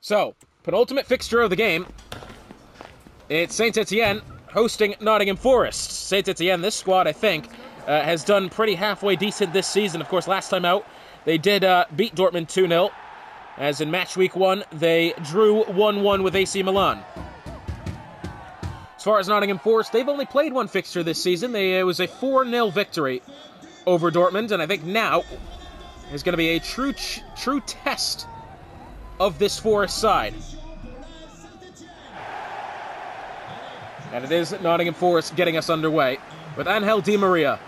So, penultimate fixture of the game. It's Saint-Etienne hosting Nottingham Forest. Saint-Etienne, this squad, I think, has done pretty halfway decent this season. Of course, last time out, they did beat Dortmund 2-0. As in match week 1, they drew 1-1 with AC Milan. As far as Nottingham Forest, they've only played one fixture this season. It was a 4-0 victory over Dortmund, and I think now is going to be a true test of this Forest side. And it is Nottingham Forest getting us underway with Angel Di Maria.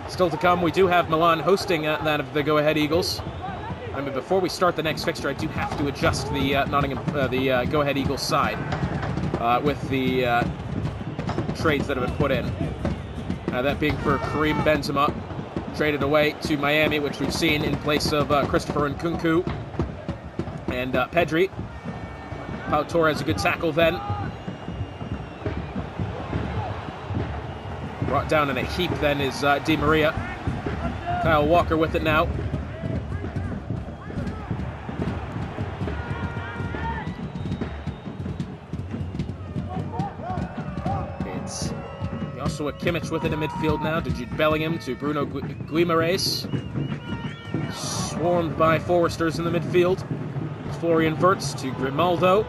Still to come, we do have Milan hosting that of the Go Ahead Eagles. I mean, before we start the next fixture, I do have to adjust the the Go Ahead Eagles side with the trades that have been put in. That being for Karim Benzema, traded away to Miami, which we've seen in place of Christopher Nkunku and Pedri. Pau Torres, a good tackle then. Brought down in a heap then is Di Maria. Kyle Walker with it now. It's Joshua Kimmich with it in midfield now. To Jude Bellingham, to Bruno Guimaraes. Swarmed by Foresters in the midfield. Florian Wirtz to Grimaldo.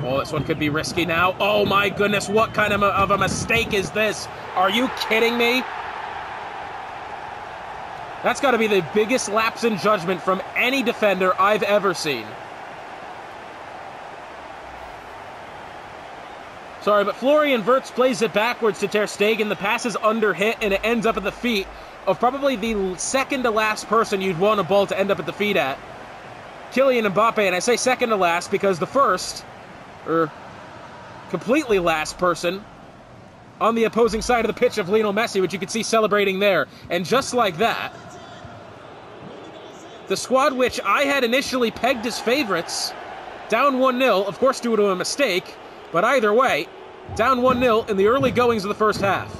Oh, this one could be risky now. Oh my goodness, what kind of a mistake is this? Are you kidding me? That's got to be the biggest lapse in judgment from any defender I've ever seen. Sorry, but Florian Wirtz plays it backwards to Ter Stegen. The pass is under hit, and it ends up at the feet of probably the second to last person you'd want a ball to end up at the feet at. Kylian Mbappe, and I say second to last because the first, or completely last person on the opposing side of the pitch of Lionel Messi, which you could see celebrating there. And just like that, the squad which I had initially pegged as favorites, down 1-0, of course due to a mistake, but either way, down 1-0 in the early goings of the first half.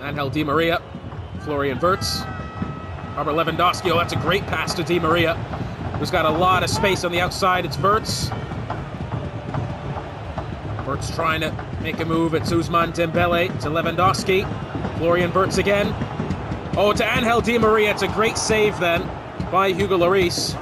Angel Di Maria, Florian Wirtz, Robert Lewandowski. Oh, that's a great pass to Di Maria, who's got a lot of space on the outside. It's Wirtz. Wirtz trying to make a move. It's Ousmane Dembele to Lewandowski. Florian Wirtz again. Oh, to Angel Di Maria. It's a great save then by Hugo Lloris.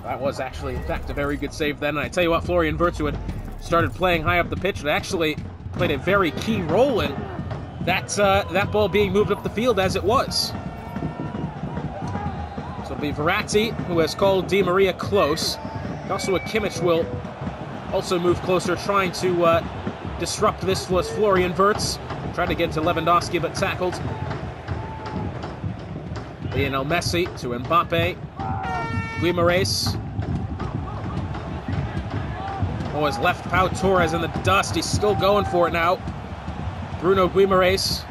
That was actually, in fact, a very good save then. And I tell you what, Florian Wirtz, who had started playing high up the pitch, and actually played a very key role in that ball being moved up the field as it was. So it'll be Verratti who has called Di Maria close. Joshua Kimmich will also move closer, trying to disrupt this was Florian Wirtz. Tried to get to Lewandowski, but tackled. Lionel Messi to Mbappe. Guimaraes. Oh, has left Pau Torres in the dust. He's still going for it now. Bruno Guimaraes.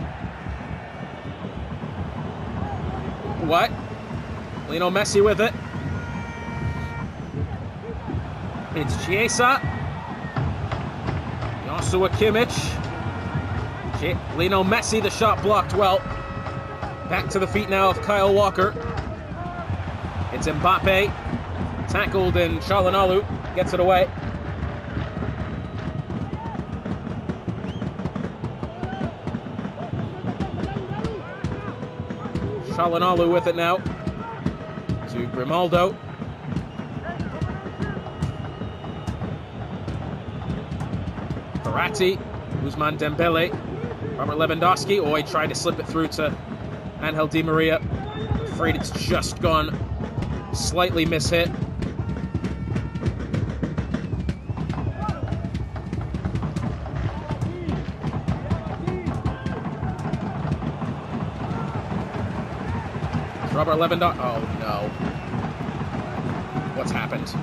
What? Lionel Messi with it. It's Chiesa. Joshua Kimmich. Lionel Messi, the shot blocked well. Back to the feet now of Kyle Walker. It's Mbappe. Tackled, and Çalhanoğlu gets it away. Çalhanoğlu with it now to Grimaldo. Verratti, Ousmane Dembele, Robert Lewandowski. Oh, he tried to slip it through to Angel Di Maria. Afraid it's just gone slightly mishit. Robert Lewandowski. Oh no. What's happened?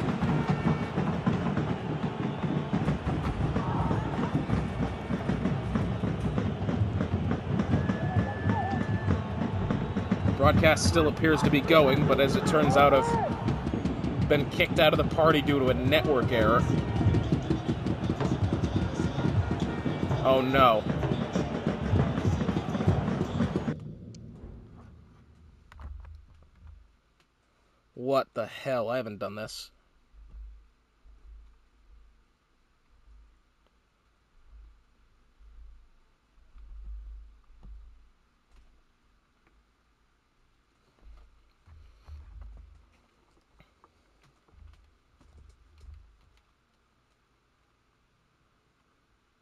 Broadcast still appears to be going, but as it turns out, I've been kicked out of the party due to a network error. Oh no. What the hell? I haven't done this.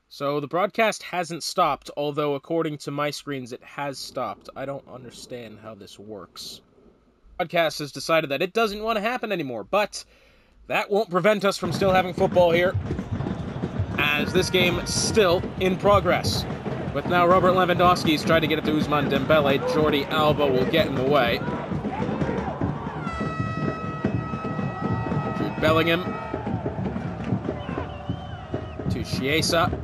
So the broadcast hasn't stopped, although according to my screens it has stopped. I don't understand how this works. The broadcast has decided that it doesn't want to happen anymore, but that won't prevent us from still having football here, as this game is still in progress. With now Robert Lewandowski's trying to get it to Ousmane Dembele. Jordi Alba will get in the way. Jude Bellingham to Chiesa.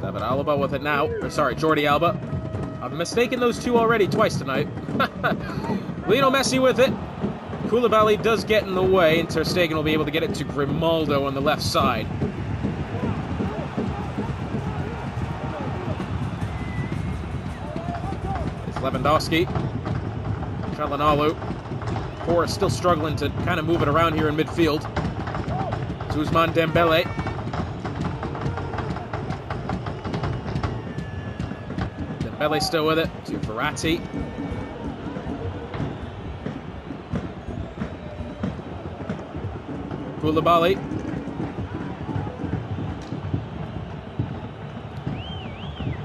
David Alaba with it now. Sorry, Jordi Alba. I've mistaken those two already twice tonight. Lionel Messi with it. Koulibaly does get in the way, and Ter Stegen will be able to get it to Grimaldo on the left side. It's Lewandowski. Çalhanoğlu. Forrest still struggling to kind of move it around here in midfield. It's Ousmane Dembele. Dembele still with it to Verratti. Koulibaly.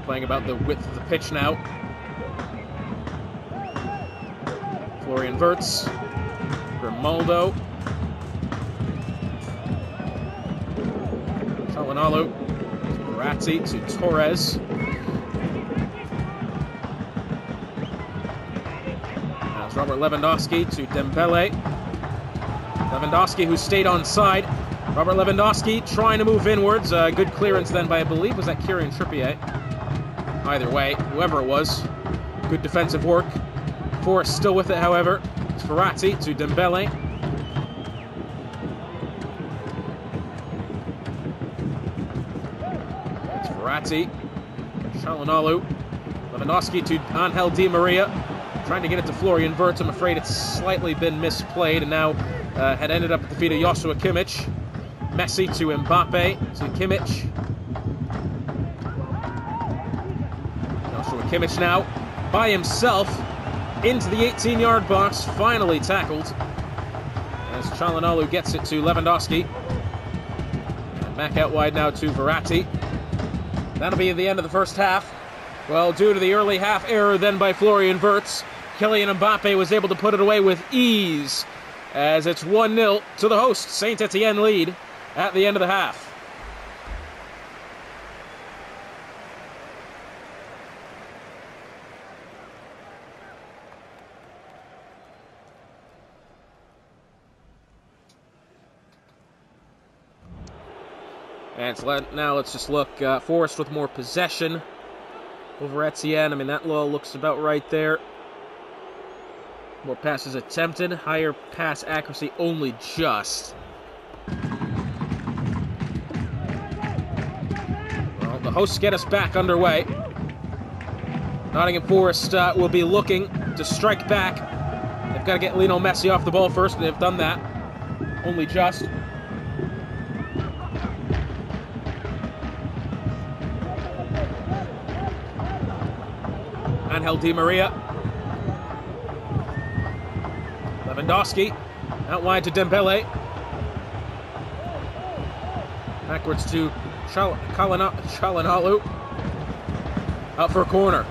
Playing about the width of the pitch now. Florian Wirtz. Grimaldo. Çalhanoğlu. Verratti to Torres. Now it's Robert Lewandowski to Dembele. Lewandowski, who stayed on side. Robert Lewandowski trying to move inwards. Good clearance then by, I believe, was that Kieran Trippier? Either way, whoever it was, good defensive work. Forrest still with it, however. It's Verratti to Dembele. It's Verratti. Çalhanoğlu. Lewandowski to Angel Di Maria. Trying to get it to Florian Wirtz. I'm afraid it's slightly been misplayed, and now had ended up at the feet of Joshua Kimmich. Messi to Mbappe to Kimmich. Joshua Kimmich now by himself into the 18-yard box, finally tackled as Çalhanoğlu gets it to Lewandowski. And back out wide now to Verratti. That'll be the end of the first half. Well, due to the early half error then by Florian Wirtz, Kylian Mbappe was able to put it away with ease, as it's 1-0 to the host. Saint Etienne lead at the end of the half. And now let's just look. Forrest with more possession over Etienne. I mean, that law looks about right there. More passes attempted. Higher pass accuracy only just. Well, the hosts get us back underway. Nottingham Forest will be looking to strike back. They've got to get Lionel Messi off the ball first, and they've done that. Only just. Angel Di Maria. Lewandowski. Out wide to Dembele. Backwards to Çalhanoğlu. Out for a corner.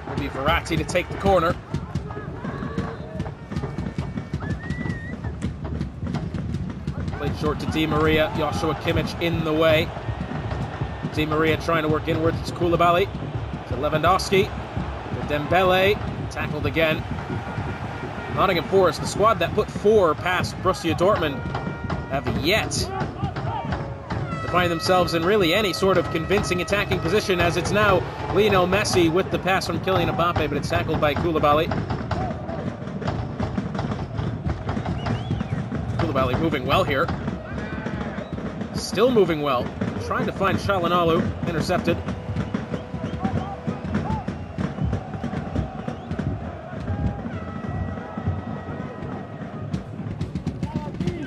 It'll be Verratti to take the corner. Played short to Di Maria. Joshua Kimmich in the way. Di Maria trying to work inwards. It's Koulibaly. To Lewandowski. To Dembele. Tackled again. Nottingham Forest, the squad that put 4 past Borussia Dortmund, have yet to find themselves in really any sort of convincing attacking position, as it's now Lionel Messi with the pass from Kylian Mbappe, but it's tackled by Koulibaly. Koulibaly moving well here. Still moving well. Trying to find Çalhanoğlu, intercepted.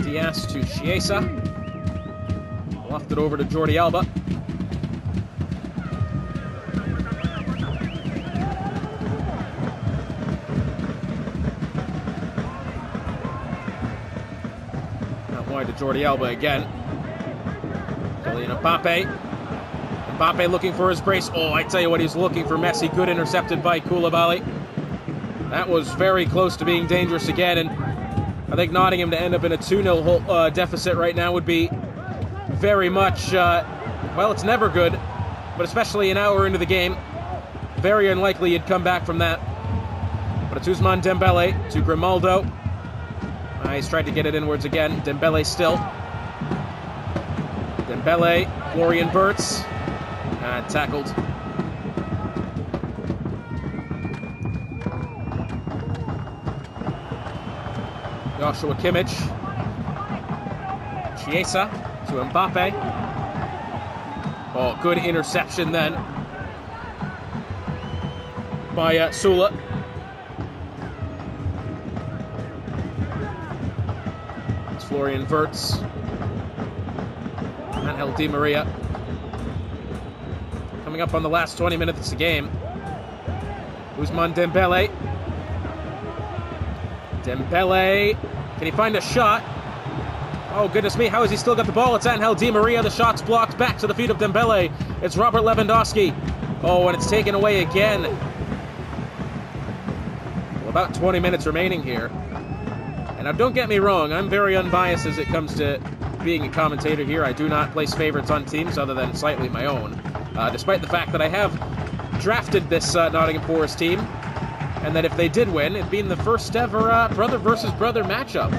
Diaz to Chiesa. Lofted over to Jordi Alba. Out wide to Jordi Alba again. Kylian Mbappe. Mbappe looking for his brace. Oh, I tell you what, he's looking for Messi. Good intercepted by Koulibaly. That was very close to being dangerous again, and I think Nottingham to end up in a 2-0 deficit right now would be very much, well, it's never good, but especially an hour into the game, very unlikely you'd come back from that. But it's Ousmane Dembele to Grimaldo. He's tried to get it inwards again. Dembele still. Dembele, Florian Wirtz, tackled. Joshua Kimmich. Chiesa to Mbappe. Oh, good interception then by Sula. It's Florian Wirtz. Angel Di Maria. Coming up on the last 20 minutes of the game. Ousmane Dembele. Dembele. Can he find a shot? Oh, goodness me, how has he still got the ball? It's Angel Di Maria. The shot's blocked back to the feet of Dembele. It's Robert Lewandowski. Oh, and it's taken away again. Well, about 20 minutes remaining here. And now, don't get me wrong, I'm very unbiased as it comes to being a commentator here. I do not place favorites on teams other than slightly my own. Despite the fact that I have drafted this Nottingham Forest team, and that if they did win, it'd be in the first ever brother versus brother matchup,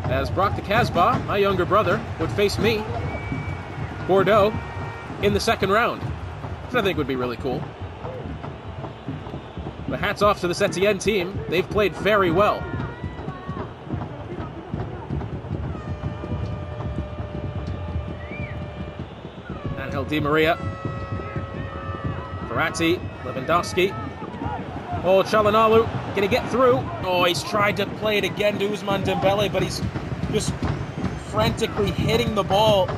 as Brock the Casbah, my younger brother, would face me, Bordeaux, in the second round, which I think would be really cool. But hats off to the Etienne team. They've played very well. Angel Di Maria. Verratti, Lewandowski. Oh, Çalhanoğlu, can he get through? Oh, he's tried to play it again to Ousmane Dembele, but he's just frantically hitting the ball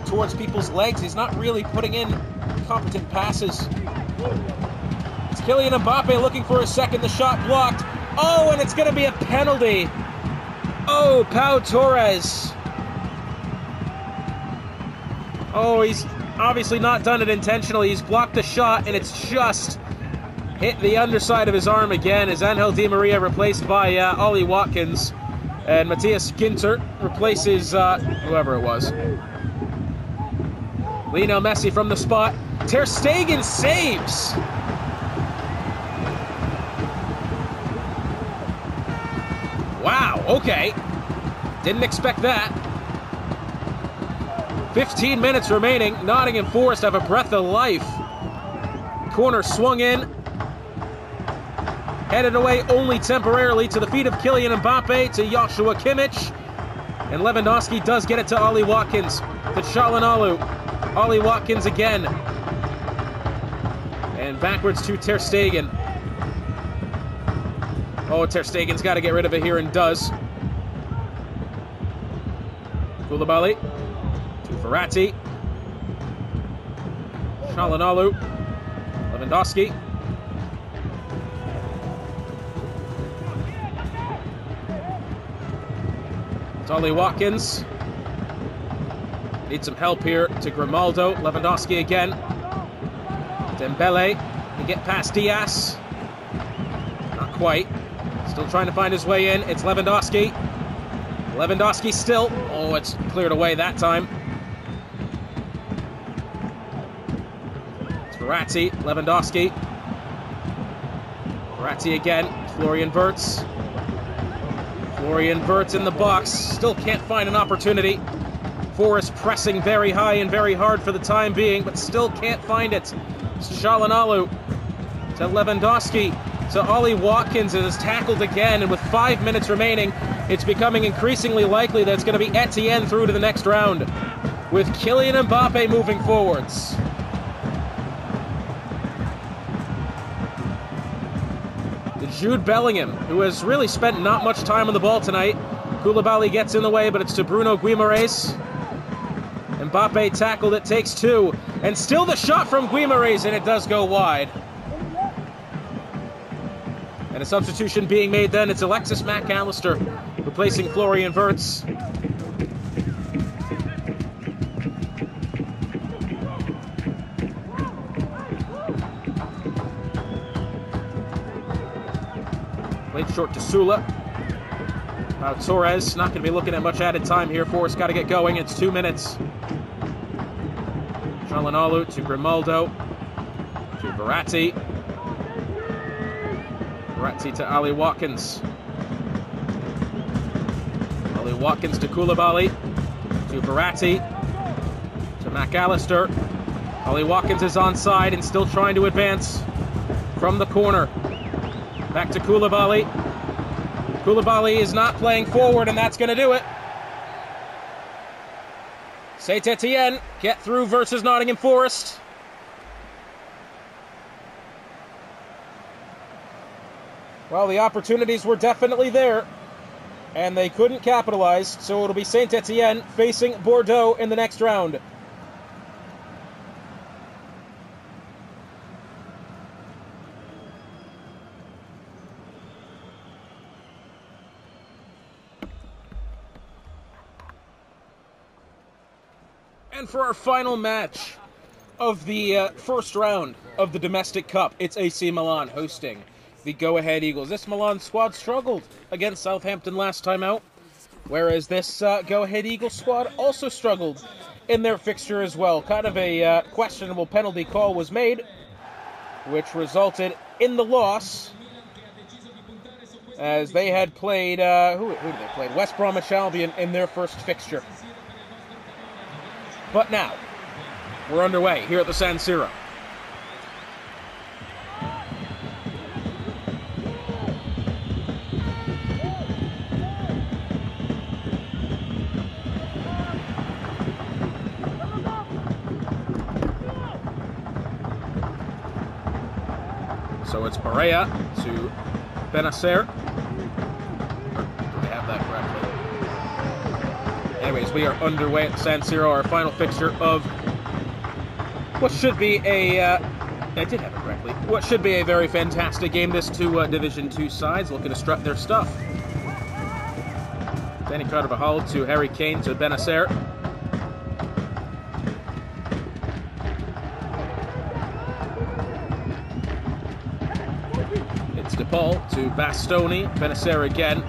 towards people's legs. He's not really putting in competent passes. It's Kylian Mbappe looking for a second. The shot blocked. Oh, and it's going to be a penalty. Oh, Pau Torres. Oh, he's obviously not done it intentionally. He's blocked the shot, and it's just hit the underside of his arm again, as Angel Di Maria replaced by Ollie Watkins, and Matthias Ginter replaces whoever it was. Lionel Messi from the spot. Ter Stegen saves! Wow, okay. Didn't expect that. 15 minutes remaining. Nottingham Forest have a breath of life. Corner swung in. Headed away only temporarily to the feet of Kylian Mbappe, to Joshua Kimmich. And Lewandowski does get it to Ollie Watkins, to Çalhanoğlu. Ollie Watkins again. And backwards to Ter Stegen. Oh, Ter Stegen's got to get rid of it here, and does. Koulibaly to Verratti. Çalhanoğlu. Lewandowski. Ollie Watkins. Need some help here to Grimaldo. Lewandowski again. Dembele. Can get past Diaz. Not quite. Still trying to find his way in. It's Lewandowski. Lewandowski still. Oh, it's cleared away that time. It's Verratti. Lewandowski. Verratti again. Florian Wirtz. Florian Wirtz in the box, still can't find an opportunity. Forrest pressing very high and very hard for the time being, but still can't find it. Shalanalu to Lewandowski, to Ollie Watkins, it is tackled again, and with 5 minutes remaining, it's becoming increasingly likely that it's going to be Etienne through to the next round, with Kylian Mbappe moving forwards. Jude Bellingham, who has really spent not much time on the ball tonight. Koulibaly gets in the way, but it's to Bruno Guimaraes. Mbappe tackled it, takes two, and still the shot from Guimaraes, and it does go wide. And a substitution being made then, it's Alexis Mac Allister replacing Florian Wirtz. Played short to Sula. Now Torres, not going to be looking at much added time here. Forrest got to get going. It's 2 minutes. Shalanalu to Grimaldo. To Verratti. Verratti to Ali Watkins. Ali Watkins to Koulibaly. To Verratti. To Mac Allister. Ali Watkins is onside and still trying to advance from the corner. Back to Koulibaly. Koulibaly is not playing forward, and that's going to do it. Saint-Etienne get through versus Nottingham Forest. Well, the opportunities were definitely there, and they couldn't capitalize, so it'll be Saint-Etienne facing Bordeaux in the next round. And for our final match of the first round of the Domestic Cup, it's AC Milan hosting the Go Ahead Eagles. This Milan squad struggled against Southampton last time out, whereas this Go Ahead Eagles squad also struggled in their fixture as well. Kind of a questionable penalty call was made, which resulted in the loss, as they had played, who did they play? West Bromwich Albion in their first fixture. But now, we're underway here at the San Siro. So it's Pereira to Benacer. Do they have that correctly? Anyways, we are underway at San Siro, our final fixture of what should be a, I did have it correctly, what should be a very fantastic game. This two Division 2 sides looking to strut their stuff. Danny Carvajal to Harry Kane to Benacer. It's DePaul to Bastoni, Benacer again.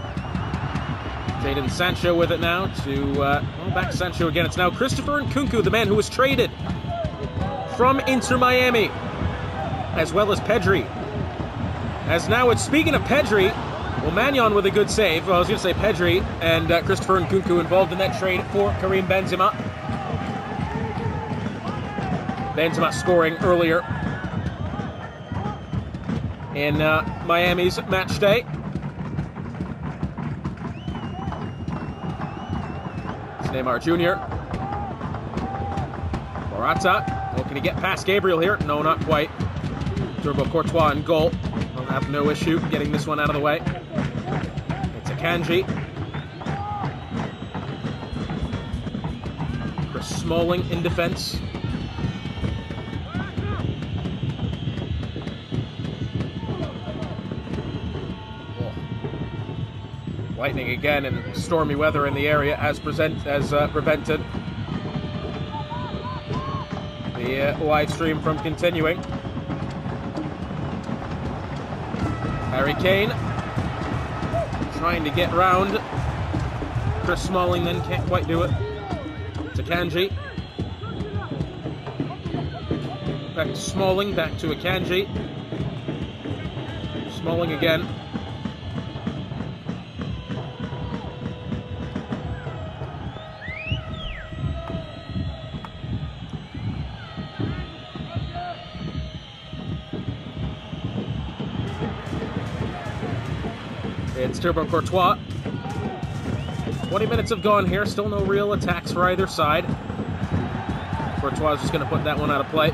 Jadon Sancho with it now to, back to Sancho again. It's now Christopher Nkunku, the man who was traded from Inter Miami, as well as Pedri. As now it's, speaking of Pedri, well, Magnon with a good save. Well, I was going to say Pedri and Christopher Nkunku involved in that trade for Karim Benzema. Benzema scoring earlier in Miami's match day. Neymar Jr. Morata. Oh, can he get past Gabriel here? No, not quite. Turbo Courtois in goal. Will have no issue getting this one out of the way. It's Akanji. Chris Smalling in defense. Lightning again and stormy weather in the area has prevented the live stream from continuing. Harry Kane trying to get round Chris Smalling, then can't quite do it. To Akanji. Back to Smalling, back to Akanji. Smalling again. It's Thibaut Courtois. 20 minutes have gone here. Still no real attacks for either side. Courtois is just going to put that one out of play.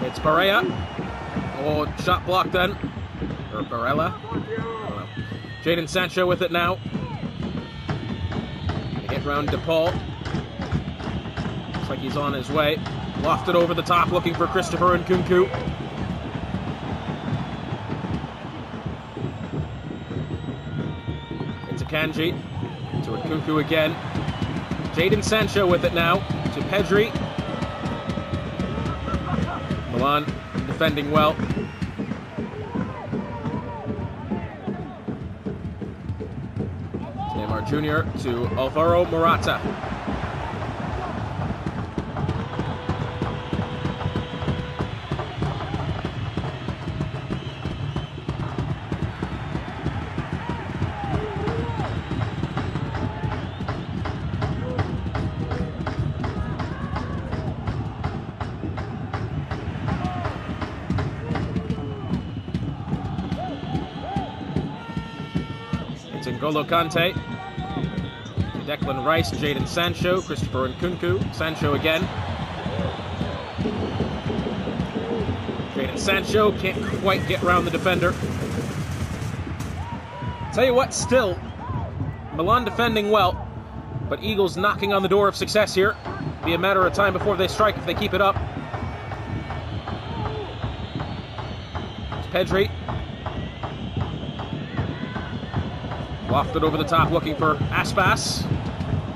It's Barella. Oh, shot blocked then. Or Barella. I don't know. Jadon Sancho with it now. They get round DePaul. Looks like he's on his way. Lofted over the top, looking for Christopher Nkunku. It's Akanji. To Nkunku again. Jadon Sancho with it now. To Pedri. Milan defending well. Neymar Jr. to Alvaro Morata. N'Golo Kante, Declan Rice, Jadon Sancho, Christopher Nkunku, Sancho again. Jadon Sancho can't quite get around the defender. Tell you what, still, Milan defending well, but Eagles knocking on the door of success here. Be a matter of time before they strike if they keep it up. It's Pedri. Lofted over the top, looking for Aspas.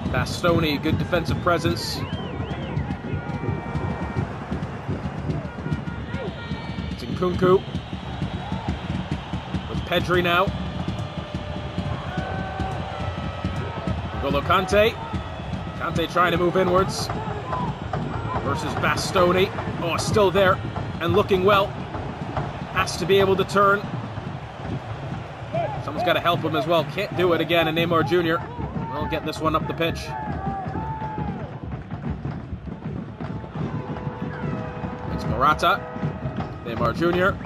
Bastoni, good defensive presence. It's Nkunku. With Pedri now. N'Golo Kante. Kante trying to move inwards. Versus Bastoni. Oh, still there and looking well. Has to be able to turn. Someone's got to help him as well. Can't do it again, and Neymar Jr. will get this one up the pitch. It's Morata. Neymar Jr.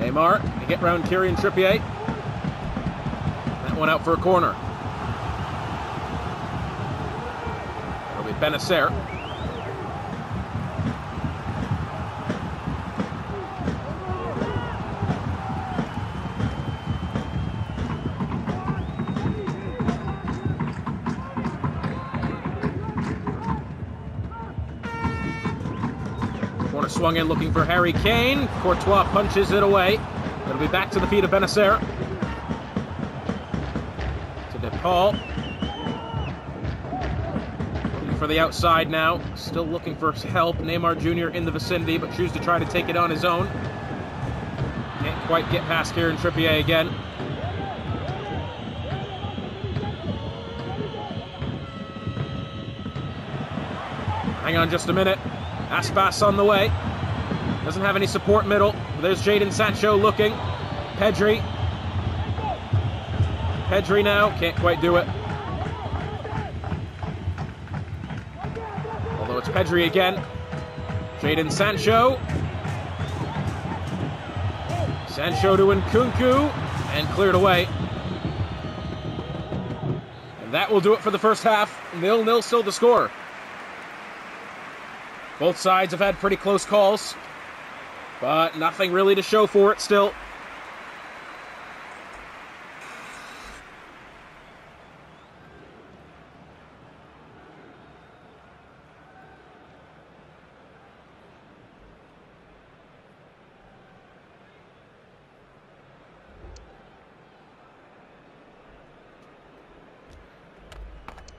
Neymar, they get round Kieran Trippier. That one out for a corner. It'll be Benacer. Swung in looking for Harry Kane. Courtois punches it away. It'll be back to the feet of Benacer. To DePaul. Looking for the outside now. Still looking for help. Neymar Jr. in the vicinity, but chooses to try to take it on his own. Can't quite get past Kieran Trippier again. Hang on just a minute. Aspas on the way. Doesn't have any support middle. There's Jadon Sancho looking. Pedri. Pedri now. Can't quite do it. Although it's Pedri again. Jadon Sancho. Sancho to Nkunku. And cleared away. And that will do it for the first half. 0-0 still the score. Both sides have had pretty close calls, but nothing really to show for it still.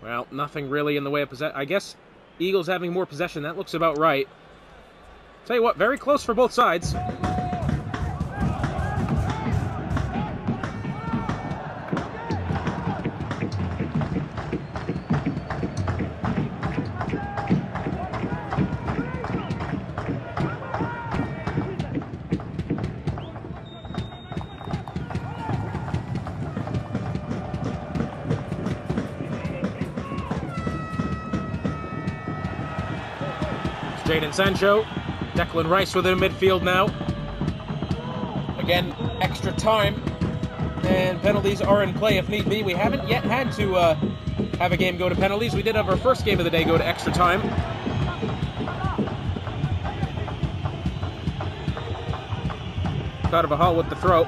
Well, nothing really in the way of possession. I guess Eagles having more possession, that looks about right. Tell you what, very close for both sides. Jadon Sancho. Declan Rice within midfield now. Again, extra time. And penalties are in play if need be. We haven't yet had to have a game go to penalties. We did have our first game of the day go to extra time. Carvajal with the throw.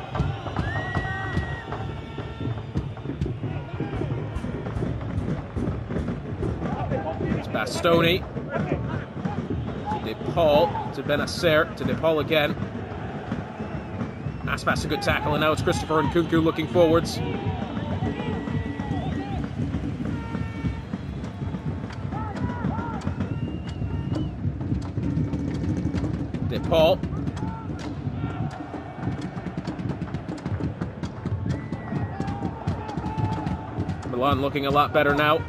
It's Bastoni. To DePaul. To Benacer. To DePaul again. Aspas a good tackle, and now it's Christopher Nkunku looking forwards. DePaul. Milan looking a lot better now,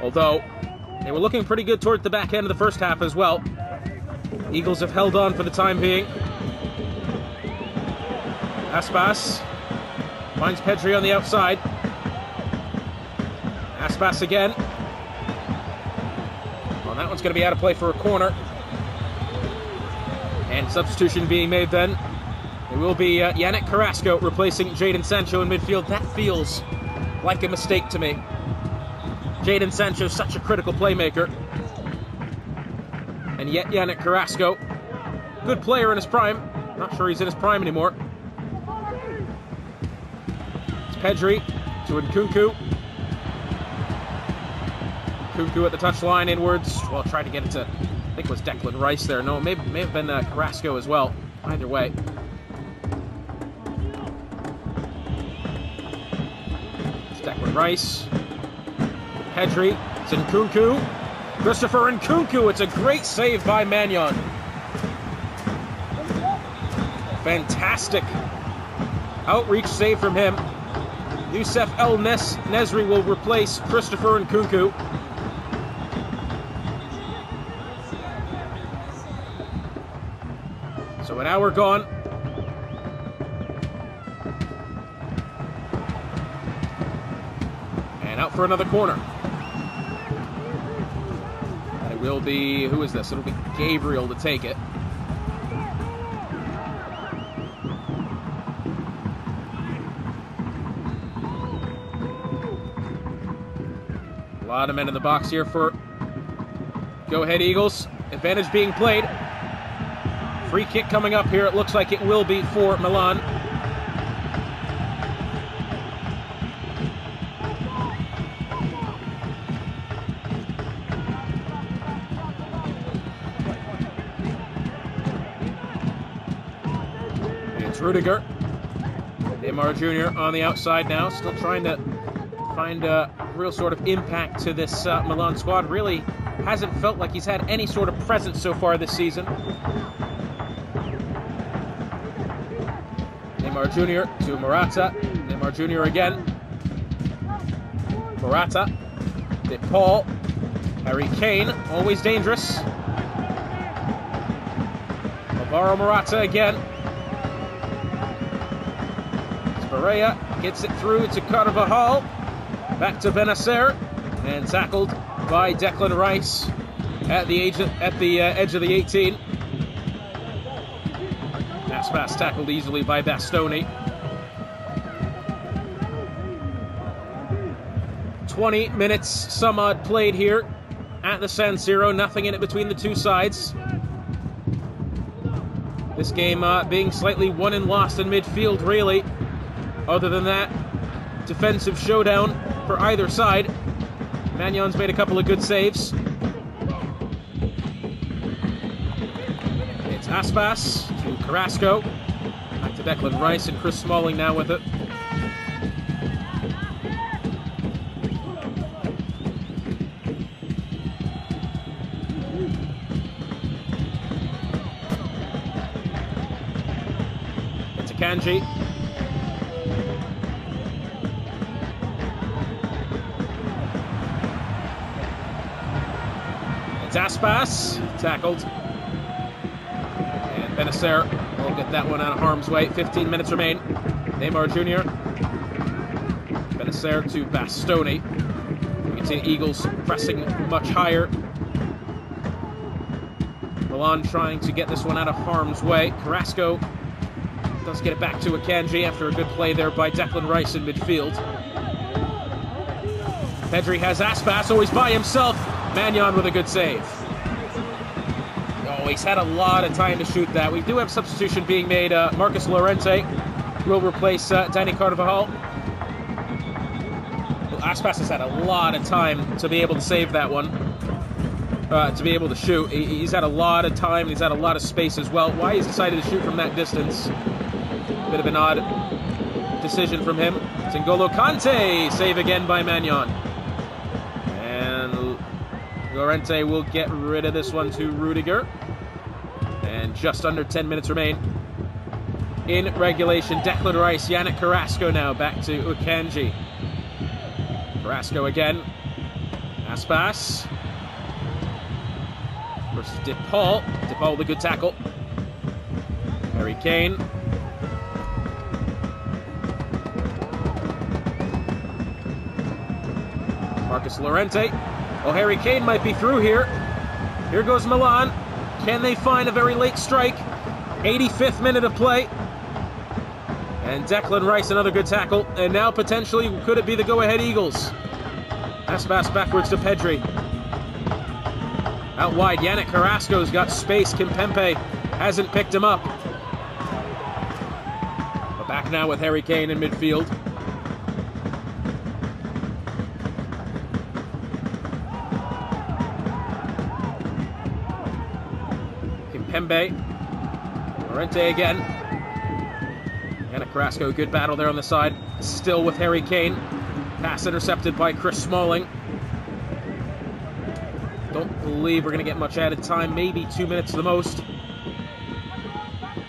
although they were looking pretty good toward the back end of the first half as well. Eagles have held on for the time being. Aspas finds Pedri on the outside. Aspas again. Well, that one's going to be out of play for a corner. And substitution being made then. It will be Yannick Carrasco replacing Jadon Sancho in midfield. That feels like a mistake to me. Jadon Sancho is such a critical playmaker. And yet Yannick Carrasco, good player in his prime. Not sure he's in his prime anymore. It's Pedri to Nkunku. Nkunku at the touchline inwards. Well, tried to get it to, I think it was Declan Rice there. No, it may have been Carrasco as well. Either way. Declan Rice, Pedri, it's Nkunku, Christopher Nkunku, it's a great save by Magnon. Fantastic outreach save from him. Youssef El Nesri will replace Christopher Nkunku. So an hour gone. Out for another corner. It will be, who is this? It'll be Gabriel to take it. A lot of men in the box here for Go Ahead Eagles. Advantage being played. Free kick coming up here. It looks like it will be for Milan. Rudiger. Neymar Jr. on the outside now, still trying to find a real sort of impact to this Milan squad. Really hasn't felt like he's had any sort of presence so far this season. Neymar Jr. to Morata. Neymar Jr. again. Morata. DePaul. Harry Kane, always dangerous. Alvaro Morata again. Pereira gets it through to Carvajal. Back to Benacer. And tackled by Declan Rice at the edge of the 18. Aspas tackled easily by Bastoni. 20 minutes some odd played here at the San Siro. Nothing in it between the two sides. This game being slightly won and lost in midfield, really. Other than that, defensive showdown for either side. Magnon's made a couple of good saves. It's Aspas to Carrasco. Back to Declan Rice and Chris Smalling now with it. It's Akanji. Aspas tackled, and Benacer will get that one out of harm's way. 15 minutes remain. Neymar Jr. Benacer to Bastoni. You can see the Eagles pressing much higher. Milan trying to get this one out of harm's way. Carrasco does get it back to Akanji after a good play there by Declan Rice in midfield. Pedri has Aspas, always by himself. Magnan with a good save. Oh, he's had a lot of time to shoot that. We do have substitution being made. Marcus Llorente will replace Danny Carvajal. Well, Aspas has had a lot of time to be able to save that one. To be able to shoot. He's had a lot of time. He's had a lot of space as well. Why he's decided to shoot from that distance? Bit of an odd decision from him. It's N'Golo Kante. Save again by Magnan. And Llorente will get rid of this one to Rudiger. And just under 10 minutes remain in regulation. Declan Rice, Yannick Carrasco now back to Akanji. Carrasco again. Aspas. Versus DePaul. DePaul with a good tackle. Harry Kane. Marcus Llorente. Oh, Harry Kane might be through here. Here goes Milan. Can they find a very late strike? 85th minute of play. And Declan Rice, another good tackle. And now potentially, could it be the go-ahead Eagles? Aspas backwards to Pedri. Out wide, Yannick Carrasco's got space. Kimpembe hasn't picked him up. But back now with Harry Kane in midfield. Kimpembe. Llorente again. Yannick Carrasco, good battle there on the side. Still with Harry Kane. Pass intercepted by Chris Smalling. Don't believe we're going to get much added time. Maybe 2 minutes the most.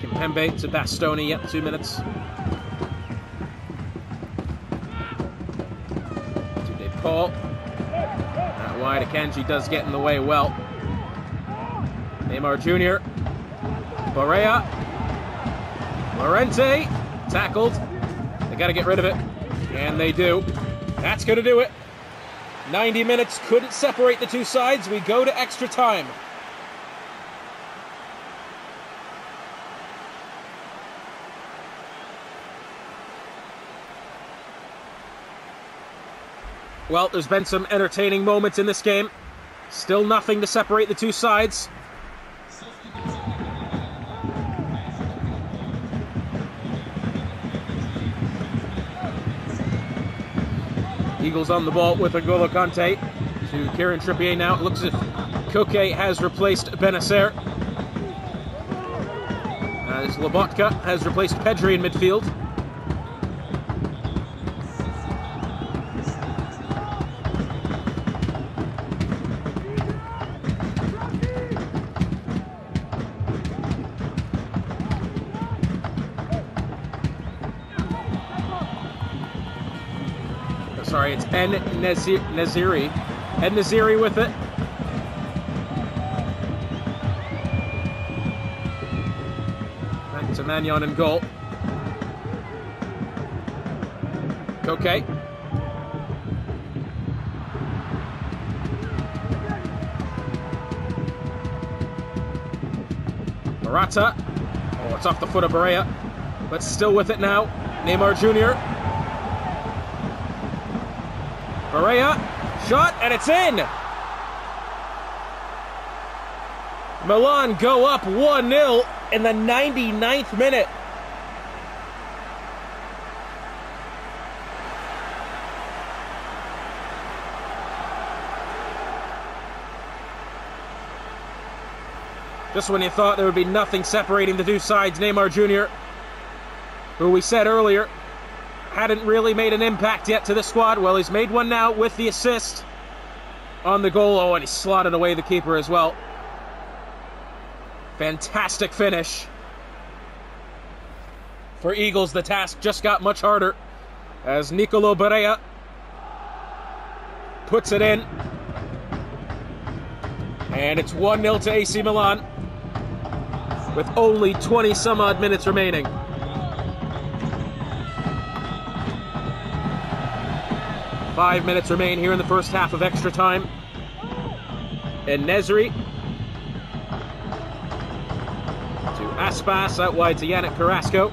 Kimpembe to Bastoni. Yep, 2 minutes. To DePaul. Out wide. Akanji does get in the way well. Neymar Jr. Barea. Llorente. Tackled. They got to get rid of it. And they do. That's going to do it. 90 minutes couldn't separate the two sides. We go to extra time. Well, there's been some entertaining moments in this game. Still nothing to separate the two sides. Eagles on the ball with N'Golo Kante to Kieran Trippier now. It looks as if Koke has replaced Benacer. As Lobotka has replaced Pedri in midfield. Sorry, it's En-Nesyri. En-Nesyri with it. Back to Magnan in goal. Koke. Morata. Oh, it's off the foot of Barea. But still with it now. Neymar Jr. Barea, shot, and it's in! Milan go up 1-0 in the 99th minute. Just when you thought there would be nothing separating the two sides, Neymar Jr., who we said earlier hadn't really made an impact yet to the squad. Well, he's made one now with the assist on the goal. Oh, and he slotted away the keeper as well. Fantastic finish. For Eagles, the task just got much harder as Nicolo Barea puts it in. And it's 1-0 to AC Milan with only 20-some-odd minutes remaining. Five minutes remain here in the first half of extra time. And Nesyri. Aspas out wide to Yannick Carrasco.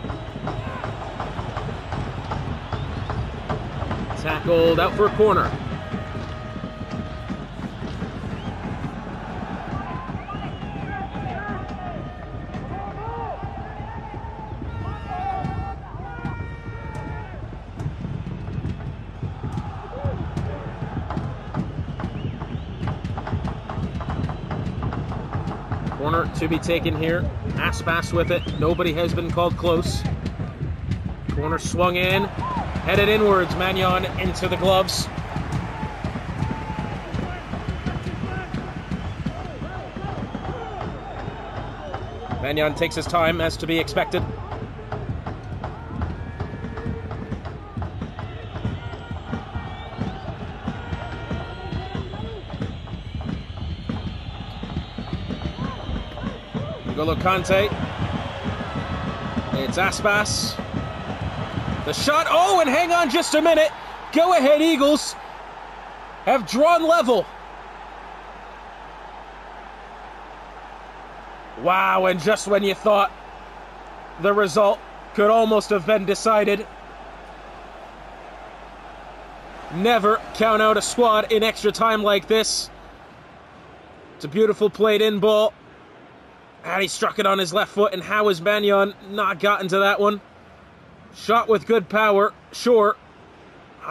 Tackled out for a corner. Corner to be taken here. Aspas with it. Nobody has been called close. Corner swung in. Headed inwards. Magnan into the gloves. Magnan takes his time, as to be expected. N'Golo Kante. It's Aspas. The shot. Oh, and hang on just a minute. Go ahead, Eagles have drawn level. Wow, and just when you thought the result could almost have been decided. Never count out a squad in extra time like this. It's a beautiful played in ball. And he struck it on his left foot, and how has Magnan not gotten to that one? Shot with good power, sure.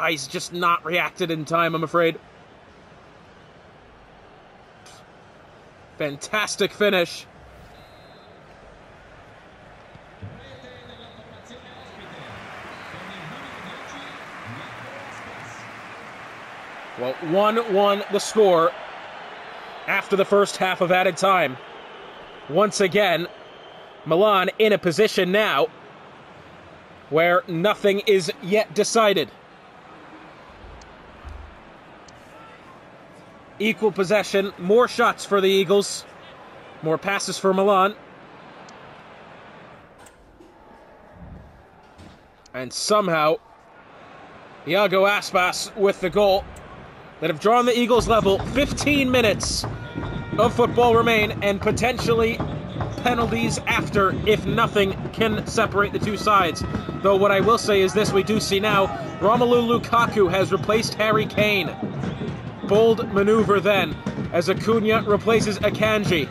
He's just not reacted in time, I'm afraid. Fantastic finish. Well, 1-1 the score after the first half of added time. Once again, Milan in a position now where nothing is yet decided. Equal possession, more shots for the Eagles, more passes for Milan. And somehow, Iago Aspas with the goal that have drawn the Eagles level. 15 minutes of football remain, and potentially penalties after if nothing can separate the two sides. Though what I will say is this, we do see now Romelu Lukaku has replaced Harry Kane. Bold maneuver then, as Acuna replaces Akanji.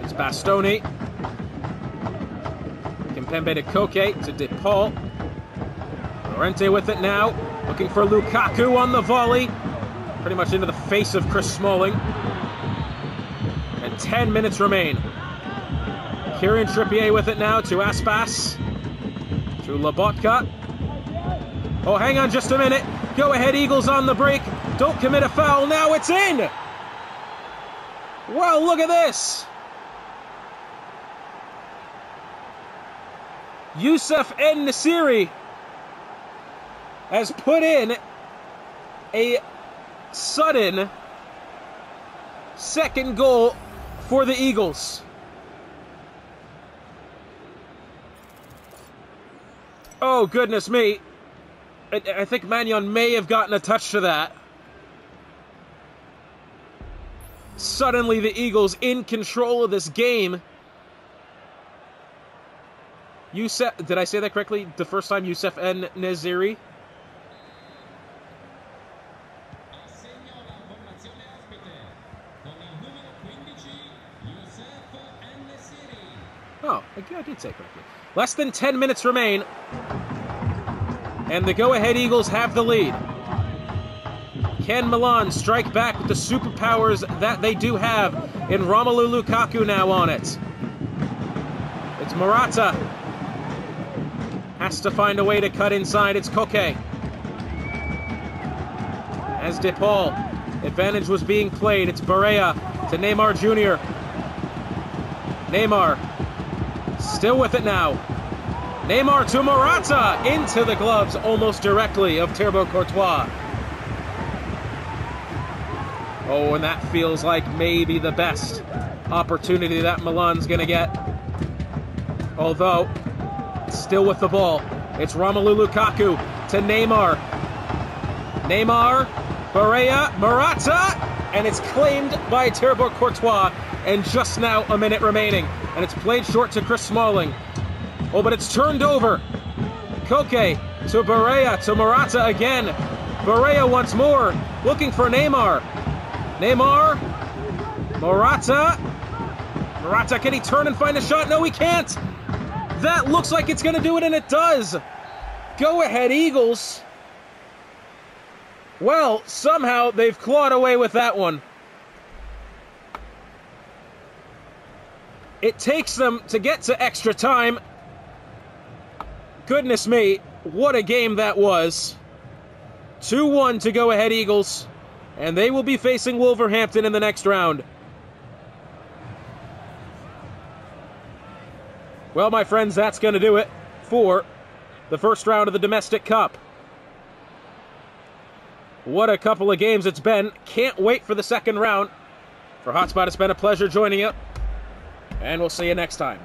It's Bastoni. Kimpembe to Koke, to De Paul. Llorente with it now, looking for Lukaku on the volley. Pretty much into the face of Chris Smalling. And 10 minutes remain. Kieran Trippier with it now to Aspas. To Lobotka. Oh, hang on just a minute. Go ahead, Eagles on the break. Don't commit a foul. Now it's in. Well, look at this. Youssef En-Nesyri has put in a sudden second goal for the Eagles. Oh, goodness me. I think Magnan may have gotten a touch to that. Suddenly the Eagles in control of this game. Youssef, did I say that correctly? The first time, Youssef En-Nesyri? Oh, I did say it correctly. Less than 10 minutes remain, and the go-ahead Eagles have the lead. Can Milan strike back with the superpowers that they do have in Romelu Lukaku now on it? It's Morata. Has to find a way to cut inside. It's Koke. As De Paul. Advantage was being played. It's Barea to Neymar Jr. Neymar. Still with it now. Neymar to Morata. Into the gloves almost directly of Thibaut Courtois. Oh, and that feels like maybe the best opportunity that Milan's going to get. Although, still with the ball. It's Romelu Lukaku. to Neymar. Neymar, Barea, Morata, and it's claimed by Thibaut Courtois, and just now a minute remaining. And it's played short to Chris Smalling. Oh, but it's turned over. Koke to Barea, to Morata again. Barea once more, looking for Neymar. Neymar, Morata. Morata, can he turn and find a shot? No, he can't. That looks like it's going to do it, and it does. Go ahead, Eagles. Well, somehow they've clawed away with that one. It takes them to get to extra time. Goodness me, what a game that was. 2-1 to go ahead, Eagles. And they will be facing Wolverhampton in the next round. Well, my friends, that's going to do it for the first round of the Domestic Cup. What a couple of games it's been. Can't wait for the second round. For Hotspot, it's been a pleasure joining you. And we'll see you next time.